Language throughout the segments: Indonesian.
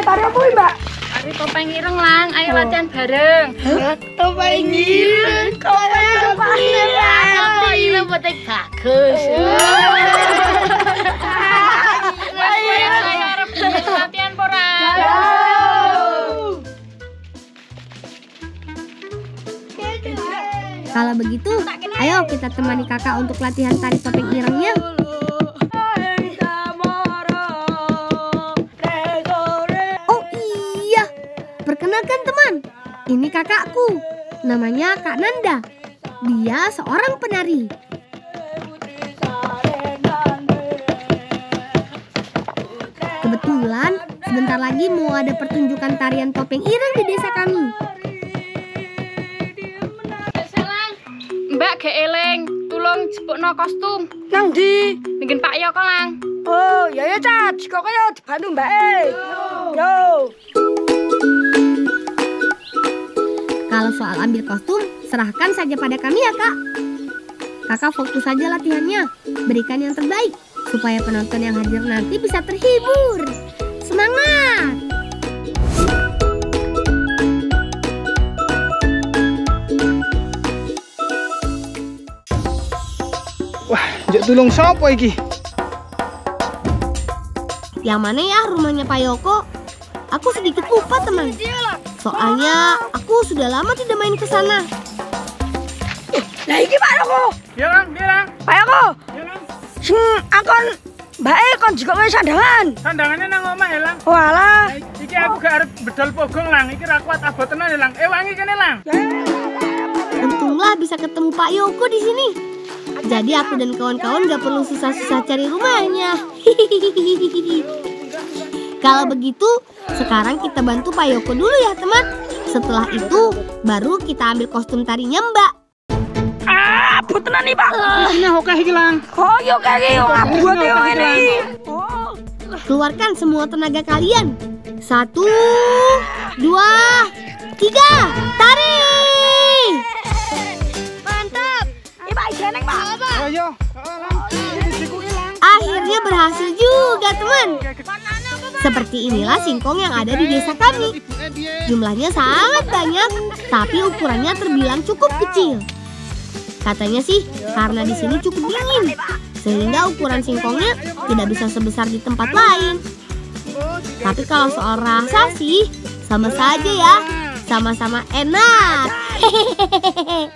Tari apa ini, Mbak? Tari topeng ireng, Lang. Ayo latihan bareng. Topeng ireng. Topeng ireng petik bagus. Saya harap latihan pora. Kalau begitu, ayo kita temani kakak untuk latihan tari topeng irengnya. Oh iya, perkenalkan teman, ini kakakku, namanya Kak Nanda. Dia seorang penari. Kebetulan, sebentar lagi mau ada pertunjukan tarian topeng ireng di desa kami. Mbak gak eleng, tulung jebukno kostum. Nang di? Bikin Pak Yoko, Lang. Oh, ya Cat. Kok kaya dibantu Mbak Yo. Kalau soal ambil kostum, serahkan saja pada kami ya, Kak. Kakak fokus saja latihannya, berikan yang terbaik supaya penonton yang hadir nanti bisa terhibur. Semangat! Wah, njok tulung sapa iki? Yang mana ya rumahnya Pak Yoko? Aku sedikit lupa, teman. Soalnya aku sudah lama tidak main ke sana. Lah iki Pak Yoko. Ya, Lang, ya, Lang. Pak Yoko. Ya, Lang. Sing akon Mbak kon juga wae sandangan. Sandangannya nang omah ya, Lang. Walah. Iki aku gak arep bedol pogong, Lang. Iki ra kuat abot tenan ya, Lang. Wangi kene, Lang. Untunglah bisa ketemu Pak Yoko di sini. Jadi aku dan kawan-kawan gak perlu susah-susah cari rumahnya. Kalau begitu, sekarang kita bantu Pak Yoko dulu ya, teman. Setelah itu, baru kita ambil kostum tarinya, Mbak. Abot tenan nih, Pak. Ini oke iki, Lang. Oh, yo kaki yo abot yo ini. Oh. Keluarkan semua tenaga kalian. 1, 2, 3, tarik! Mantap. Ini Pak jeneng, Pak. Ayo, Lang. Dikuki, Lang. Akhirnya berhasil juga, teman. Seperti inilah singkong yang ada di desa kami. Jumlahnya sangat banyak, tapi ukurannya terbilang cukup kecil. Katanya sih, karena di sini cukup dingin, sehingga ukuran singkongnya tidak bisa sebesar di tempat lain. Tapi kalau soal rasa sih, sama saja ya, sama-sama enak. Hehehe.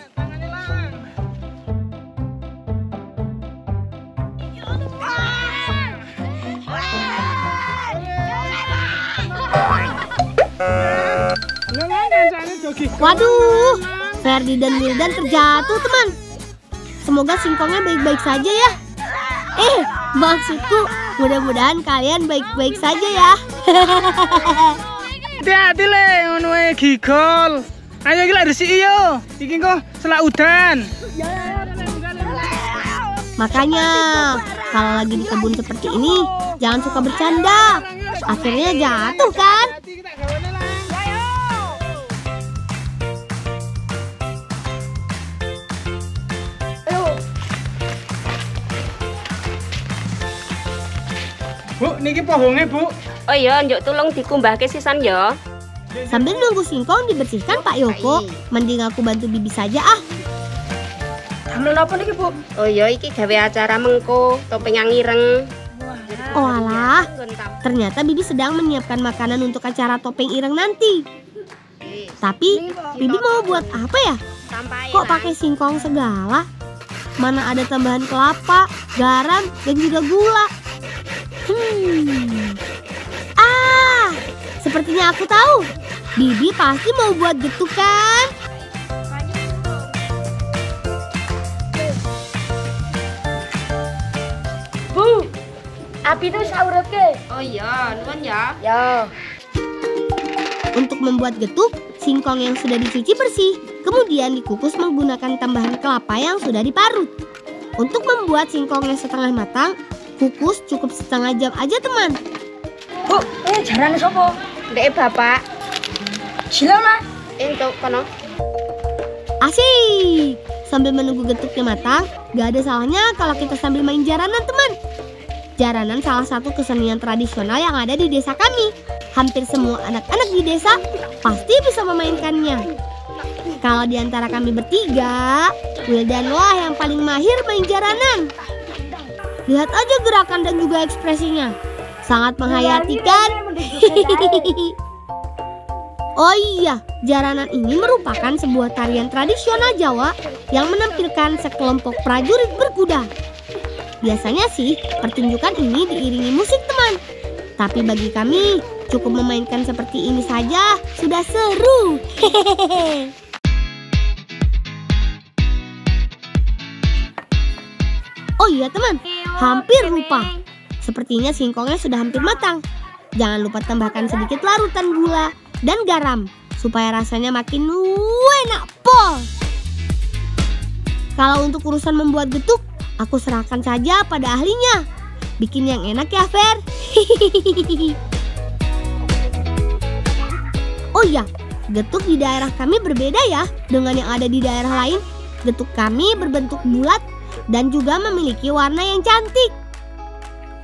Waduh, Ferdi dan Wildan terjatuh, teman. Semoga singkongnya baik-baik saja ya. Maksudku, mudah-mudahan kalian baik-baik saja ya. Hati-hati le, ngono wae gigol. Ayo iki lek resiki yo. Iki kok selak udan. Makanya, kalau lagi di kebun seperti ini, jangan suka bercanda. Akhirnya jatuh kan? Bu, niki pohonge, Bu. Oh iya, njok tulung dikumbahke sisan ya. Sambil nunggu singkong dibersihkan Pak Yoko, mending aku bantu Bibi saja ah. Damel apa niki, Bu? Oh iya, iki gawe acara mengko, topeng yang ireng. Oh alah, ternyata Bibi sedang menyiapkan makanan untuk acara topeng ireng nanti. Tapi, Bibi mau buat apa ya? Kok pakai singkong segala? Mana ada tambahan kelapa, garam, dan juga gula. Sepertinya aku tahu. Bibi pasti mau buat getuk kan? Bu, api itu saurepke. Oh iya, nuwun ya. Ya. Untuk membuat getuk, singkong yang sudah dicuci bersih, kemudian dikukus menggunakan tambahan kelapa yang sudah diparut. Untuk membuat singkongnya setengah matang, kukus cukup setengah jam aja, teman. Bu, ini jarane sapa? Ndek Bapak. Silang, Mas. Entuk kono. Asik! Sambil menunggu getuknya matang, gak ada salahnya kalau kita sambil main jaranan, teman. Jaranan salah satu kesenian tradisional yang ada di desa kami. Hampir semua anak-anak di desa pasti bisa memainkannya. Kalau di antara kami bertiga, Wildanlah yang paling mahir main jaranan. Lihat aja gerakan dan juga ekspresinya. Sangat menghayati kan? Oh iya, jaranan ini merupakan sebuah tarian tradisional Jawa yang menampilkan sekelompok prajurit berkuda. Biasanya sih pertunjukan ini diiringi musik teman. Tapi bagi kami cukup memainkan seperti ini saja sudah seru. Hehehe. Oh iya teman, hampir lupa. Sepertinya singkongnya sudah hampir matang. Jangan lupa tambahkan sedikit larutan gula dan garam supaya rasanya makin enak pol. Kalau untuk urusan membuat getuk, aku serahkan saja pada ahlinya. Bikin yang enak ya, Fer. Oh iya, getuk di daerah kami berbeda ya dengan yang ada di daerah lain. Getuk kami berbentuk bulat dan juga memiliki warna yang cantik.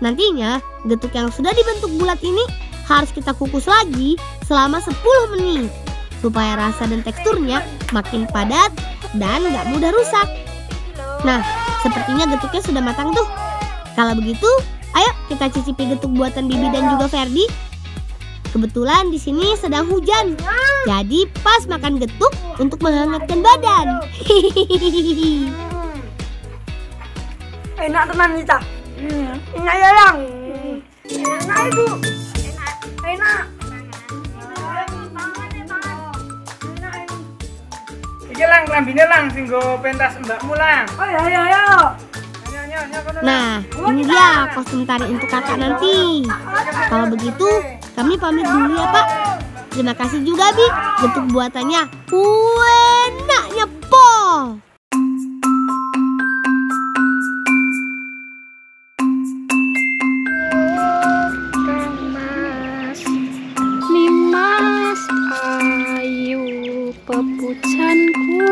Nantinya, getuk yang sudah dibentuk bulat ini harus kita kukus lagi selama 10 menit supaya rasa dan teksturnya makin padat dan gak mudah rusak. Nah, sepertinya getuknya sudah matang tuh. Kalau begitu, ayo kita cicipi getuk buatan Bibi dan juga Ferdi. Kebetulan di sini sedang hujan, jadi pas makan getuk untuk menghangatkan badan. Enak teman kita. Enak ya lang. Enak ibu. Enak. Iki lang klambine lang sing nggo pentas mbakmu lang. Oh ya ya ya. Nah, ini dia kostum tari untuk kakak nanti. Kalau begitu, kami pamit dulu ya Pak. Terima kasih juga Bi, getuk buatannya enaknya pol. Nimas ayu pepucanku.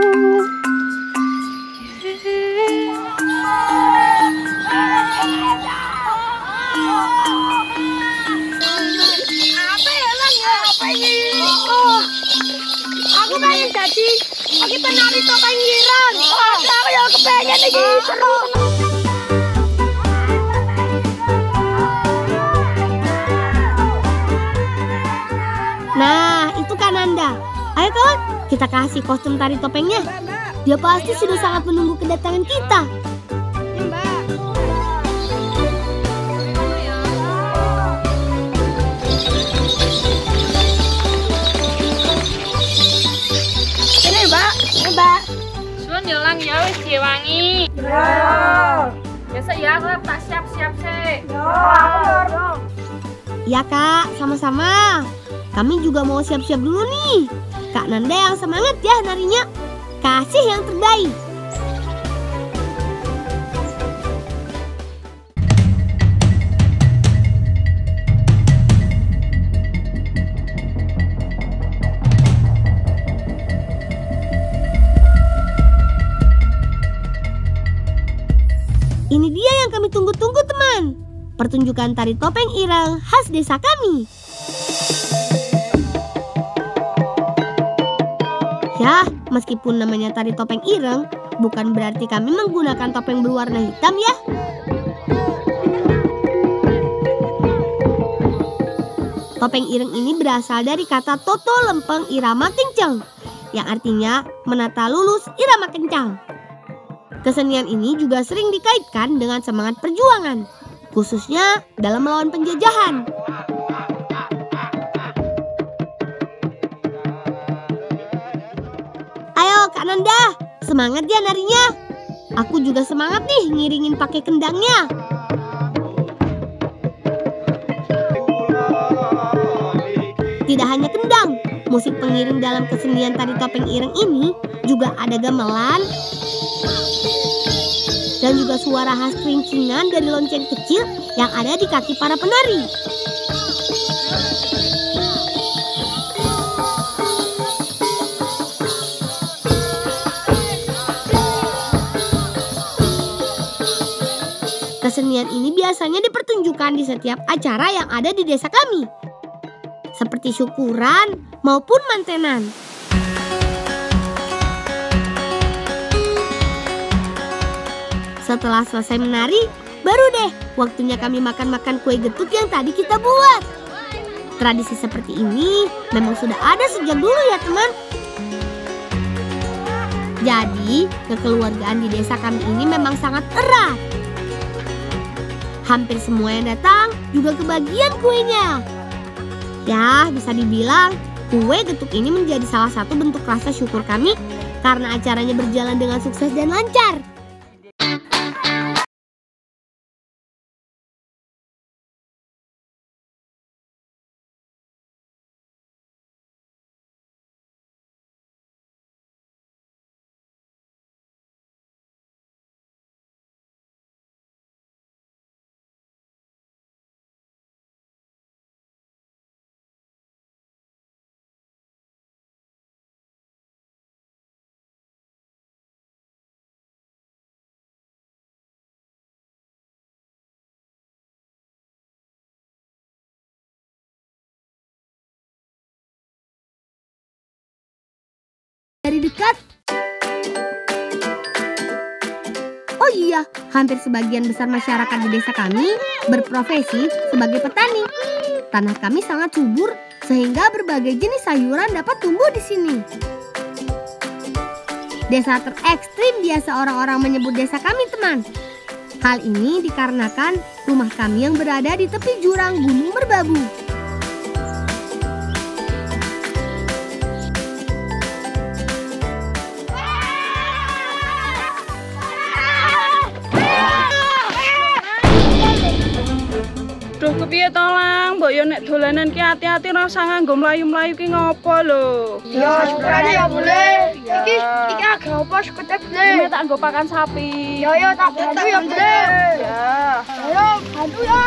Aku pengen jadi penari topeng ireng. Aku yang kepengen iki seru. Nah, itu kan Anda. Ayo kawan, kita kasih kostum tari topengnya. Dia pasti sudah sangat menunggu kedatangan kita. Ini Mbak, Mbak. Suwun ya lang ya wis diwangi. Ya. Biasa ya aku tak siap-siap sih. Ya. Ya Kak, sama-sama. Kami juga mau siap-siap dulu nih. Kak Nanda yang semangat ya narinya. Kasih yang terbaik. Ini dia yang kami tunggu-tunggu teman. Pertunjukan tari topeng ireng khas desa kami. Ya, meskipun namanya tari topeng ireng, bukan berarti kami menggunakan topeng berwarna hitam ya. Topeng ireng ini berasal dari kata toto lempeng irama kencang, yang artinya menata lulus irama kencang. Kesenian ini juga sering dikaitkan dengan semangat perjuangan, khususnya dalam melawan penjajahan. Ayo Kak Nanda, semangat ya narinya. Aku juga semangat nih ngiringin pakai kendangnya. Tidak hanya kendang, musik pengiring dalam kesenian tari topeng ireng ini juga ada gamelan dan juga suara khas kerincingan dari lonceng kecil yang ada di kaki para penari. Kesenian ini biasanya dipertunjukkan di setiap acara yang ada di desa kami, seperti syukuran maupun mantenan. Setelah selesai menari, baru deh waktunya kami makan-makan kue getuk yang tadi kita buat. Tradisi seperti ini memang sudah ada sejak dulu ya teman. Jadi, kekeluargaan di desa kami ini memang sangat erat. Hampir semua yang datang juga kebagian kuenya. Ya, bisa dibilang kue getuk ini menjadi salah satu bentuk rasa syukur kami karena acaranya berjalan dengan sukses dan lancar. Dari dekat. Oh iya, hampir sebagian besar masyarakat di desa kami berprofesi sebagai petani. Tanah kami sangat subur sehingga berbagai jenis sayuran dapat tumbuh di sini. Desa terekstrim biasa orang-orang menyebut desa kami, teman. Hal ini dikarenakan rumah kami yang berada di tepi jurang Gunung Merbabu. Duh kepiye to Lang, mbok yo nek dolanan ki ati-ati rasa nganggo mlayu-mlayu ki ngopo lho. Ya, syukurane ya boleh. Iki agak apa sekedek Ini le. tak nggo pakan sapi. Ya tak bantu ya boleh. Ya. Ayo, bantu ya.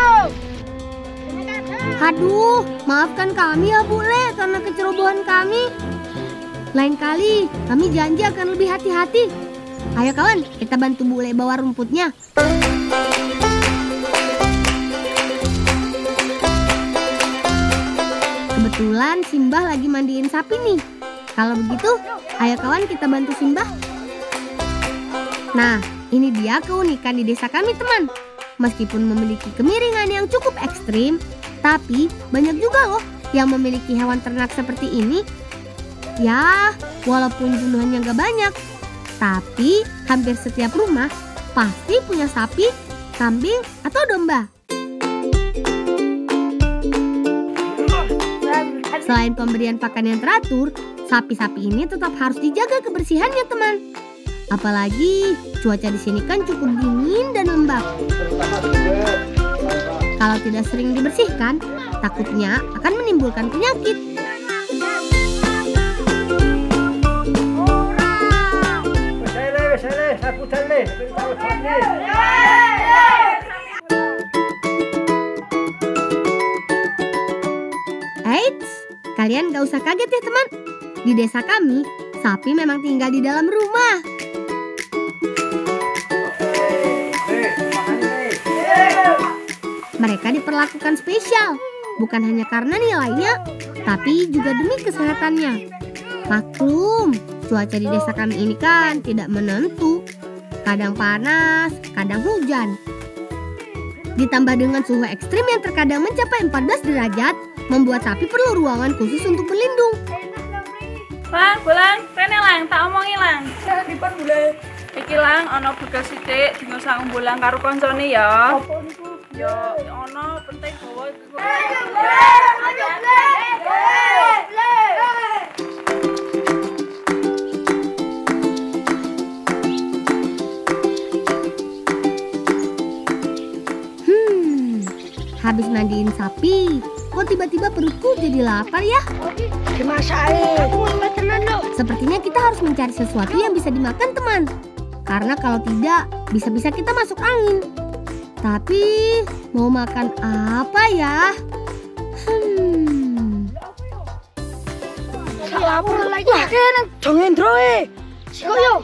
Aduh, maafkan kami ya Bu Le karena kecerobohan kami. Lain kali kami janji akan lebih hati-hati. Ayo kawan, kita bantu Bu Le bawa rumputnya. Kebetulan Simbah lagi mandiin sapi nih. Kalau begitu, ayo kawan kita bantu Simbah. Nah, ini dia keunikan di desa kami teman. Meskipun memiliki kemiringan yang cukup ekstrim, tapi banyak juga loh yang memiliki hewan ternak seperti ini. Ya, walaupun jumlahnya gak banyak, tapi hampir setiap rumah pasti punya sapi, kambing, atau domba. Selain pemberian pakan yang teratur, sapi-sapi ini tetap harus dijaga kebersihannya teman. Apalagi cuaca di sini kan cukup dingin dan lembab. Kalau tidak sering dibersihkan, takutnya akan menimbulkan penyakit. Eits, kalian gak usah kaget ya teman. Di desa kami, sapi memang tinggal di dalam rumah. Mereka diperlakukan spesial, bukan hanya karena nilainya, tapi juga demi kesehatannya. Maklum, cuaca di desa kami ini kan tidak menentu. Kadang panas, kadang hujan. Ditambah dengan suhu ekstrim yang terkadang mencapai 14 derajat, membuat sapi perlu ruangan khusus untuk berlindung. Lang, Bulan, rene Lang, tak omongi Lang. Pripun Bulan? Iki Lang ana bekas sithik dinggo sang Bulan karo koncone ya. Apa niku? Ya ana penting bawa iku. Habis mandiin sapi, kok tiba-tiba perutku jadi lapar ya? Dimasakin. Aku mau tenan lo. Sepertinya kita harus mencari sesuatu yang bisa dimakan teman. Karena kalau tidak, bisa-bisa kita masuk angin. Tapi, mau makan apa ya? Lapar lagi. Wah, kene Jongendro e. Siko yo.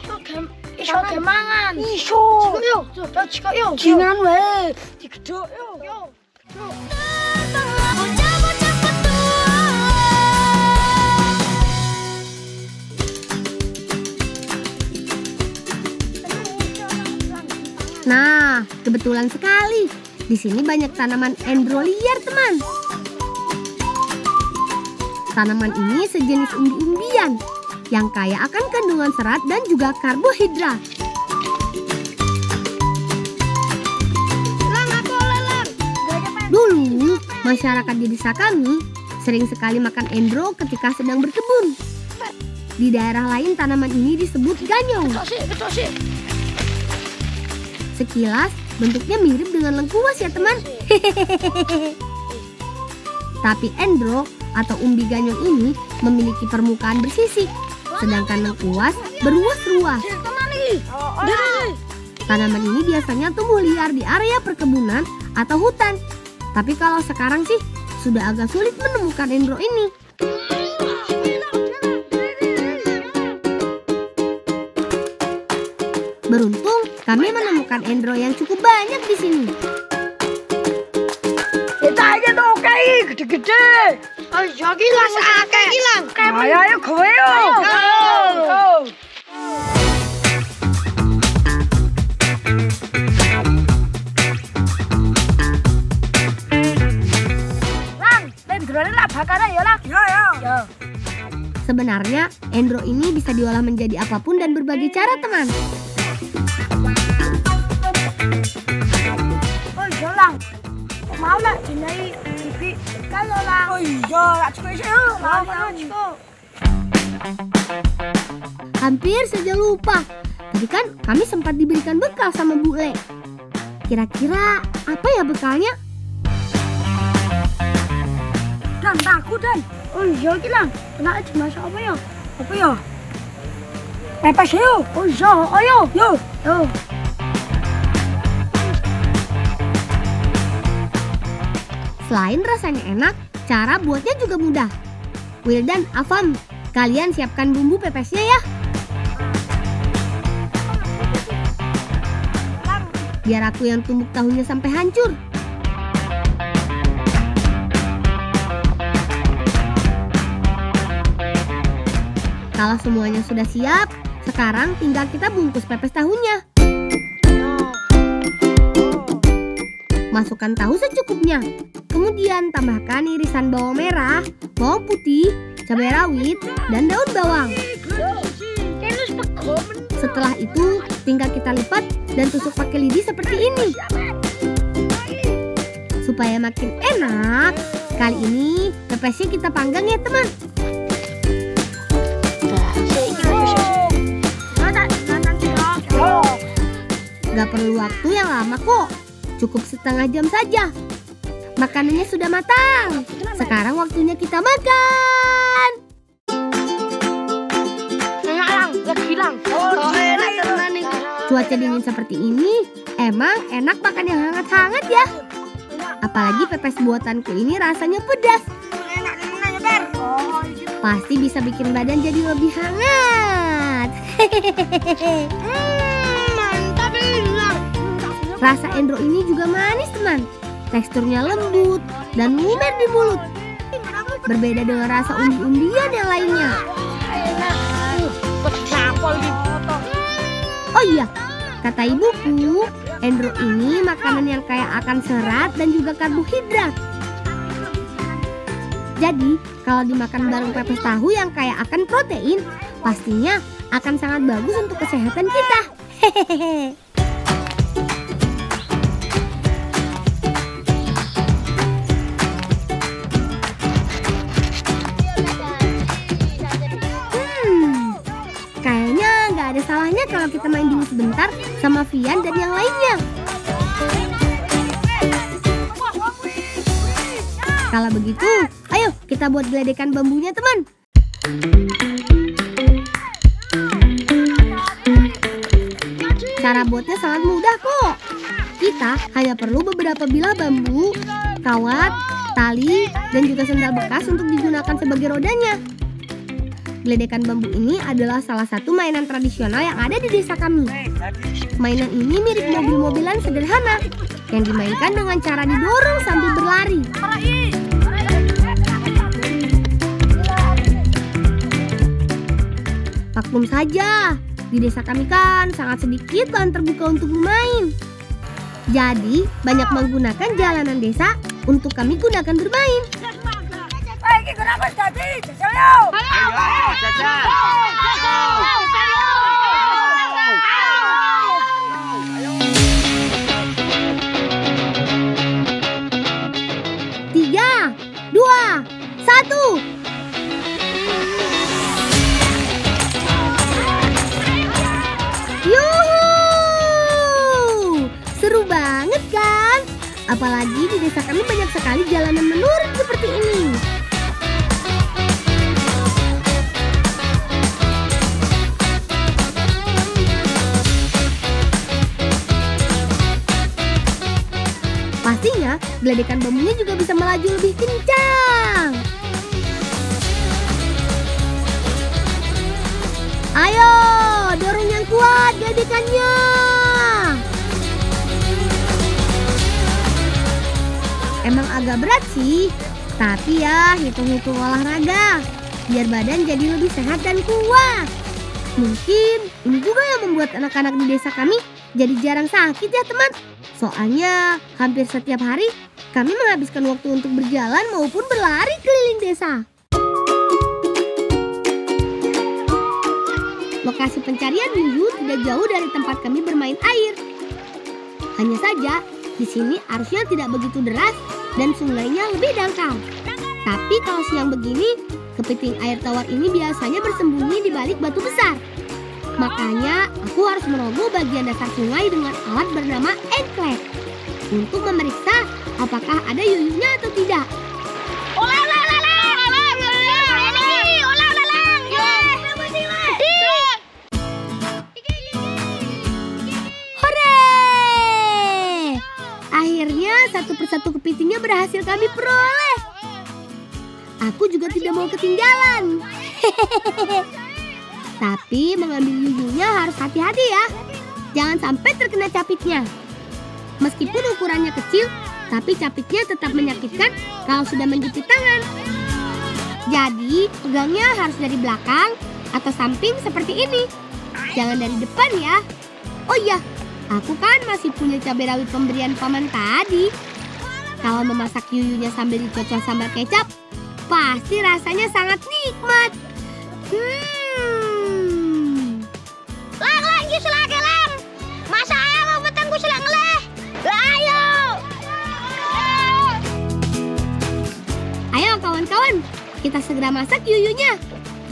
iso kemangan. Iso. Yo, coba yo. Jangan wae. Digedhok yo. Nah, kebetulan sekali. Di sini banyak tanaman endro liar, teman. Tanaman ini sejenis umbi-umbian yang kaya akan kandungan serat dan juga karbohidrat. Dulu, masyarakat di desa kami sering sekali makan endro ketika sedang berkebun. Di daerah lain tanaman ini disebut ganyong. Sekilas bentuknya mirip dengan lengkuas ya teman. Tapi endro atau umbi ganyong ini memiliki permukaan bersisik, sedangkan lengkuas berruas-ruas. Tanaman ini biasanya tumbuh liar di area perkebunan atau hutan. Tapi kalau sekarang sih sudah agak sulit menemukan endro ini. Beruntung kami menemukan endro yang cukup banyak di sini. Kita aja tuh kayak gede-gede. Ayo gilang, akeh gilang. Ayo kowe yo. Lang, endrone lah bakar ya lah. Yo. Sebenarnya endro ini bisa diolah menjadi apapun dan berbagai cara teman. Oh iya lang. Mau lah dinai bibi kalau lang. Oh iya, tak cukup sih. Mau cukup. Hampir saja lupa. Tadi kan kami sempat diberikan bekal sama Bu Le. Kira-kira apa ya bekalnya? Dan takut dan. Oh iya gilang. Kena aja masak apa ya? Apa ya? Pepes yo. Oh iya, ayo. Yo. Selain rasanya enak, cara buatnya juga mudah. Will dan Afam, kalian siapkan bumbu pepesnya ya. Biar aku yang tumbuk tahunya sampai hancur. Kalau semuanya sudah siap, sekarang tinggal kita bungkus pepes tahunya. Masukkan tahu secukupnya. Kemudian tambahkan irisan bawang merah, bawang putih, cabai rawit, dan daun bawang. Setelah itu, tinggal kita lipat dan tusuk pakai lidi seperti ini. Supaya makin enak, kali ini pepesnya kita panggang ya teman. Gak perlu waktu yang lama kok, cukup setengah jam saja. Makanannya sudah matang. Sekarang waktunya kita makan. Cuaca dingin seperti ini, emang enak makan yang hangat-hangat ya. Apalagi pepes buatanku ini rasanya pedas. Pasti bisa bikin badan jadi lebih hangat. Mantap ini. Rasa endro ini juga manis teman. Teksturnya lembut dan lumer di mulut. Berbeda dengan rasa umbi-umbian yang lainnya. Oh iya, kata ibuku, endro ini makanan yang kaya akan serat dan juga karbohidrat. Jadi, kalau dimakan bareng pepes tahu yang kaya akan protein, pastinya akan sangat bagus untuk kesehatan kita. Hehehe. Kayaknya nggak ada salahnya kalau kita main dulu sebentar sama Vian dan yang lainnya. Kalau begitu, ayo kita buat geledekan bambunya teman. Cara buatnya sangat mudah kok. Kita hanya perlu beberapa bilah bambu, kawat, tali, dan juga sendal bekas untuk digunakan sebagai rodanya. Geledekan bambu ini adalah salah satu mainan tradisional yang ada di desa kami. Mainan ini mirip mobil-mobilan sederhana yang dimainkan dengan cara didorong sambil berlari. Maklum saja, di desa kami kan sangat sedikit lahan terbuka untuk bermain. Jadi, banyak menggunakan jalanan desa untuk kami gunakan bermain. Ini kenapa jadi? Jajal yuk! Tiga, dua, satu. Yuhu! Seru banget kan? Apalagi di desa kami banyak sekali jalanan menurun seperti ini. Pastinya, geledekan bambunya juga bisa melaju lebih kencang. Ayo, dorong yang kuat geledekannya. Emang agak berat sih, tapi ya hitung-hitung olahraga, biar badan jadi lebih sehat dan kuat. Mungkin ini juga yang membuat anak-anak di desa kami jadi jarang sakit ya teman. Soalnya hampir setiap hari kami menghabiskan waktu untuk berjalan maupun berlari keliling desa. Lokasi pencarian Yuyu tidak jauh dari tempat kami bermain air. Hanya saja di sini arusnya tidak begitu deras dan sungainya lebih dangkal. Tapi kalau siang begini, kepiting air tawar ini biasanya bersembunyi di balik batu besar. Makanya aku harus merogoh bagian dasar sungai dengan alat bernama engklek untuk memeriksa apakah ada yuyunya atau tidak. Hore! Akhirnya satu persatu kepitingnya berhasil kami peroleh. Aku juga tidak mau ketinggalan. Tapi mengambil yuyunya harus hati-hati ya. Jangan sampai terkena capitnya. Meskipun ukurannya kecil, tapi capitnya tetap menyakitkan kalau sudah menjepit tangan. Jadi pegangnya harus dari belakang atau samping seperti ini. Jangan dari depan ya. Oh iya, aku kan masih punya cabai rawit pemberian paman tadi. Kalau memasak yuyunya sambil dicocol sambal kecap, pasti rasanya sangat nikmat. Ayo kawan-kawan, kita segera masak yuyunya.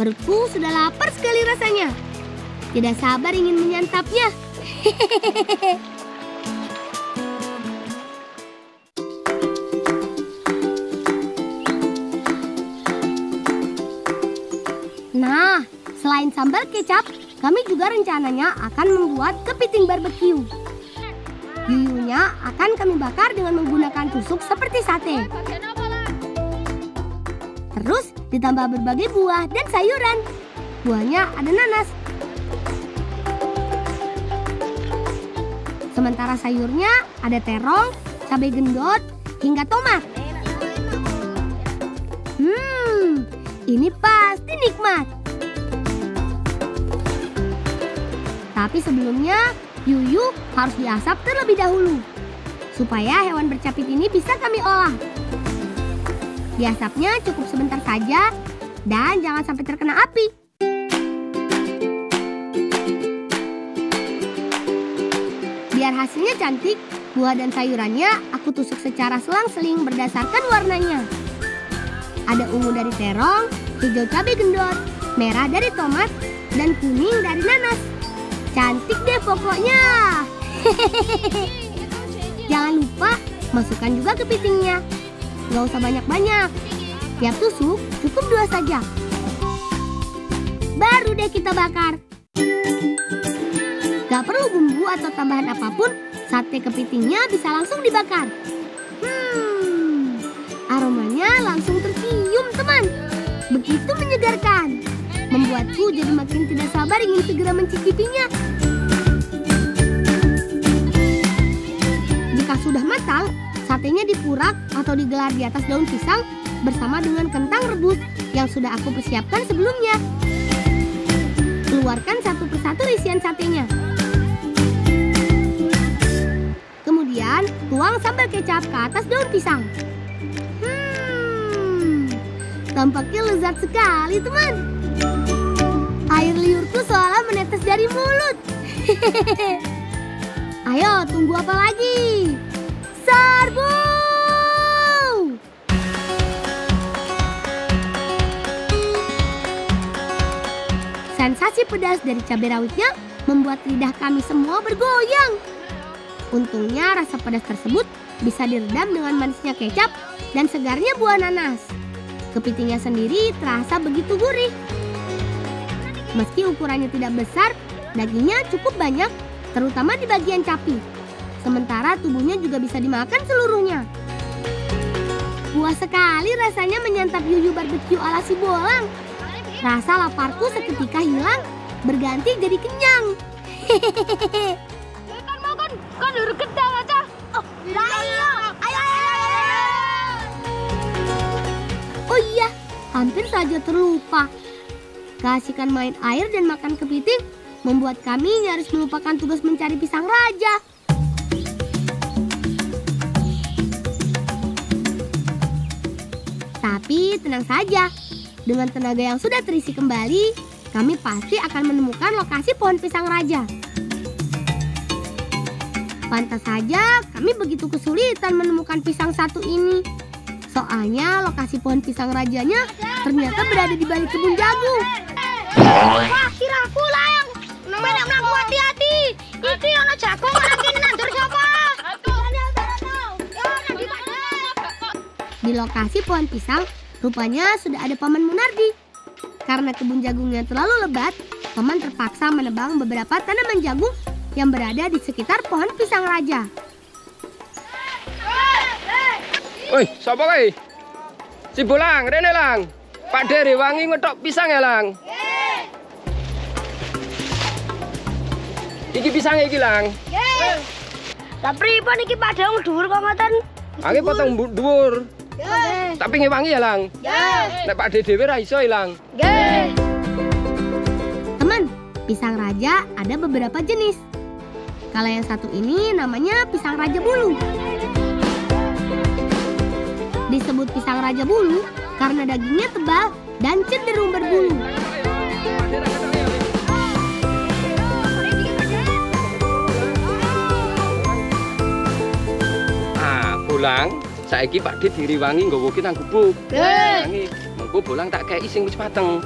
Perutku sudah lapar sekali rasanya. Tidak sabar ingin menyantapnya. Nah, selain sambal kecap, kami juga rencananya akan membuat kepiting barbeque. Yuyunya akan kami bakar dengan menggunakan tusuk seperti sate. Terus ditambah berbagai buah dan sayuran. Buahnya ada nanas. Sementara sayurnya ada terong, cabai gendot, hingga tomat. Ini pasti nikmat. Tapi sebelumnya, yuyu harus diasap terlebih dahulu supaya hewan bercapit ini bisa kami olah. Diasapnya cukup sebentar saja dan jangan sampai terkena api. Biar hasilnya cantik, buah dan sayurannya aku tusuk secara selang-seling berdasarkan warnanya. Ada ungu dari terong, hijau cabai gendot, merah dari tomat, dan kuning dari nanas. Cantik deh pokoknya. Jangan lupa masukkan juga kepitingnya. Gak usah banyak-banyak. Tiap tusuk cukup 2 saja. Baru deh kita bakar. Gak perlu bumbu atau tambahan apapun. Sate kepitingnya bisa langsung dibakar. Aromanya langsung tercium teman. Begitu menyegarkan. membuatku jadi makin tidak sabar ingin segera mencicipinya. Jika sudah matang, satenya dipurak atau digelar di atas daun pisang bersama dengan kentang rebus yang sudah aku persiapkan sebelumnya. Keluarkan satu persatu isian satenya. Kemudian tuang sambal kecap ke atas daun pisang. Tampaknya lezat sekali, teman. Air liurku seolah menetes dari mulut. Ayo, tunggu apa lagi? Serbu! Sensasi pedas dari cabai rawitnya membuat lidah kami semua bergoyang. Untungnya rasa pedas tersebut bisa diredam dengan manisnya kecap dan segarnya buah nanas. Kepitingnya sendiri terasa begitu gurih. Meski ukurannya tidak besar, dagingnya cukup banyak, terutama di bagian capi. Sementara tubuhnya juga bisa dimakan seluruhnya. Puas sekali rasanya menyantap yuyu barbeque ala si Bolang. Rasa laparku seketika hilang, berganti jadi kenyang. Hehehe. Kan udah kedal aja. Oh, ayo. Oh iya, hampir saja terlupa. Keasikan main air dan makan kepiting membuat kami nyaris melupakan tugas mencari pisang raja. Tapi tenang saja, dengan tenaga yang sudah terisi kembali, kami pasti akan menemukan lokasi pohon pisang raja. Pantas saja kami begitu kesulitan menemukan pisang satu ini. Soalnya lokasi pohon pisang rajanya ternyata berada di balik kebun jagung. Wah, kiraku lang. Menang hati-hati. Iki ono jagung ora kene nandur sapa? Di lokasi pohon pisang, rupanya sudah ada Paman Munardi. Karena kebun jagungnya terlalu lebat, Paman terpaksa menebang beberapa tanaman jagung yang berada di sekitar pohon pisang raja. Woi, sapa kowe? Si Bolang, rene lang. Pak Dere wangi ngetok pisang ya, Lang. Iki pisang iki, Lang. Nggih. Lah pripun iki padang dhuwur kok ngoten? Aki potong dhuwur. Nggih. Tapi ngewangi ya, Lang. Nggih. Nek Pak Dere dhewe ra iso, Lang. Nggih. Teman, pisang raja ada beberapa jenis. Kalau yang satu ini namanya pisang raja bulu. Disebut pisang raja bulu karena dagingnya tebal dan cenderung berbulu. Ah, Bolang, saiki Pak Dere diriwangi nggawa ki nang gubuk. Wangi, mengko Bolang tak kei sing wis mateng.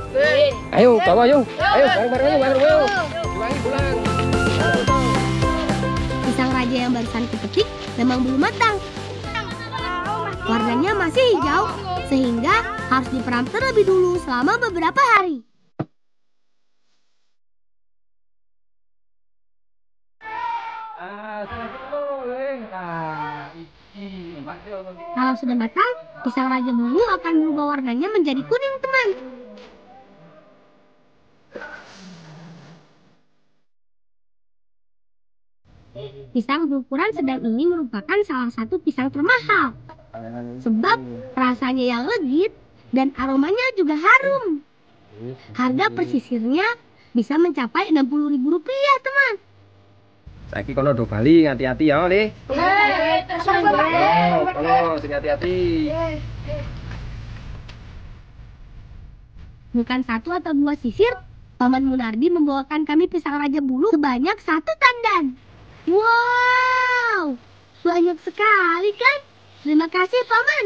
Ayo, bawa yo. Ayo, bareng-bareng ayo. Diwangi Bolang. Pisang raja yang barusan kupetik memang belum matang. Warnanya masih hijau, sehingga harus diperam terlebih dulu selama beberapa hari. Kalau sudah matang, pisang raja bulu akan berubah warnanya menjadi kuning, teman. Pisang berukuran sedang ini merupakan salah satu pisang termahal. Sebab rasanya yang legit dan aromanya juga harum. Harga persisirnya bisa mencapai Rp60.000, teman. Saiki kono do bali hati-hati ya, Le. Kono sing hati-hati. Bukan satu atau dua sisir, Paman Munardi membawakan kami pisang raja bulu sebanyak 1 tandan. Wow, banyak sekali kan? Terima kasih, Paman.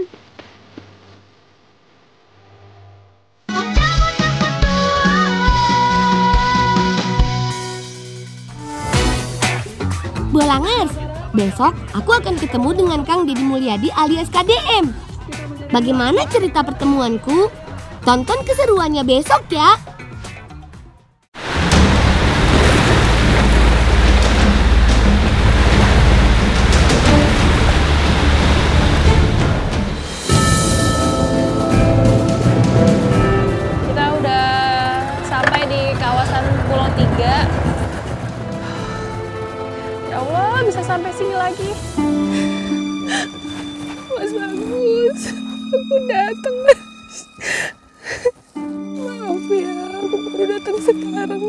Bolangers, besok aku akan ketemu dengan Kang Deddy Mulyadi alias KDM. Bagaimana cerita pertemuanku? Tonton keseruannya besok ya. di kawasan Pulau 3. Ya Allah, bisa sampai sini lagi. Mas Bagus, aku datang, Mas. Maaf ya, aku baru datang sekarang.